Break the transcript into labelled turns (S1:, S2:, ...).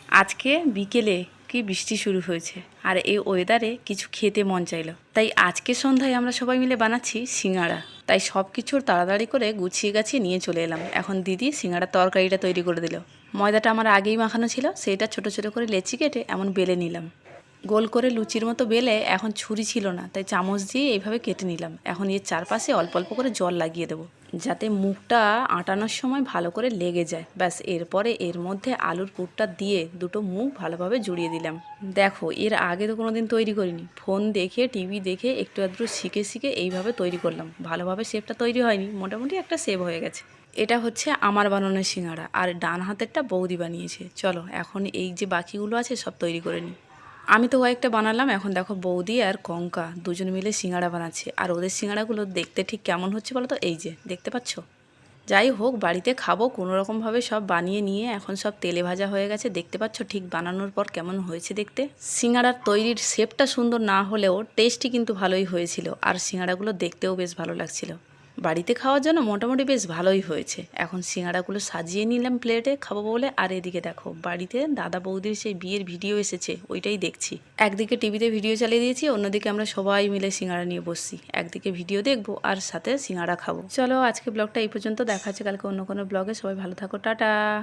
S1: আজকে বিকেলে কি বৃষ্টি শুরু হয়েছে আর এই ওয়েদারে কিছু খেতে মন চাইলো, তাই আজকে সন্ধ্যায় আমরা সবাই মিলে বানাচ্ছি সিঙ্গাড়া। তাই সব কিছুর তাড়াতাড়ি করে গুছিয়ে গাছিয়ে নিয়ে চলে এলাম। এখন দিদি সিঙ্গাড়ার তরকারিটা তৈরি করে দিল। ময়দাটা আমার আগেই মাখানো ছিল, সেইটা ছোট ছোট করে লেচি কেটে এমন বেলে নিলাম। গোল করে লুচির মতো বেলে এখন ছুরি ছিল না, তাই চামচ দিয়ে এইভাবে কেটে নিলাম। এখন এর চারপাশে অল্প অল্প করে জল লাগিয়ে দেবো, যাতে মুখটা আটানোর সময় ভালো করে লেগে যায়। ব্যাস, এরপরে এর মধ্যে আলুর পুরটা দিয়ে দুটো মুখ ভালোভাবে জুড়িয়ে দিলাম। দেখো, এর আগে তো কোনোদিন তৈরি করিনি, ফোন দেখে টিভি দেখে একটু আধটু শিখে শিখে এইভাবে তৈরি করলাম। ভালোভাবে শেপটা তৈরি হয়নি, মোটামুটি একটা শেপ হয়ে গেছে। এটা হচ্ছে আমার বানানো সিঙ্গাড়া, আর ডান হাতেরটা বৌদি বানিয়েছে। চলো এখন এই যে বাকিগুলো আছে সব তৈরি করে নিই। আমি তো কয়েকটা বানালাম, এখন দেখো বৌদি আর কঙ্কা দুজন মিলে সিঙ্গাড়া বানাচ্ছে। আর ওদের সিঙ্গাড়াগুলো দেখতে ঠিক কেমন হচ্ছে বলো তো, এই যে দেখতে পাচ্ছ। যাই হোক, বাড়িতে খাবো কোনোরকমভাবে সব বানিয়ে নিয়ে এখন সব তেলে ভাজা হয়ে গেছে। দেখতে পাচ্ছ ঠিক বানানোর পর কেমন হয়েছে দেখতে। সিঙ্গাড়ার তৈরির শেপটা সুন্দর না হলেও টেস্টই কিন্তু ভালোই হয়েছিল, আর সিঙ্গাড়াগুলো দেখতেও বেশ ভালো লাগছিল। বাড়িতে খাওয়ার জন্য মোটামুটি বেশ ভালোই হয়েছে। এখন সিঙ্গাড়াগুলো সাজিয়ে নিলাম প্লেটে খাবো বলে। আর এদিকে দেখো, বাড়িতে দাদা বৌদির সেই বিয়ের ভিডিও এসেছে, ওইটাই দেখছি। একদিকে টিভিতে ভিডিও চালিয়ে দিয়েছি, অন্যদিকে আমরা সবাই মিলে সিঙ্গাড়া নিয়ে বসছি। একদিকে ভিডিও দেখবো আর সাথে সিঙ্গাড়া খাবো। চলো আজকে ব্লগটা এই পর্যন্ত, দেখা হচ্ছে কালকে অন্য কোনো ব্লগে। সবাই ভালো থাকো, টাটা।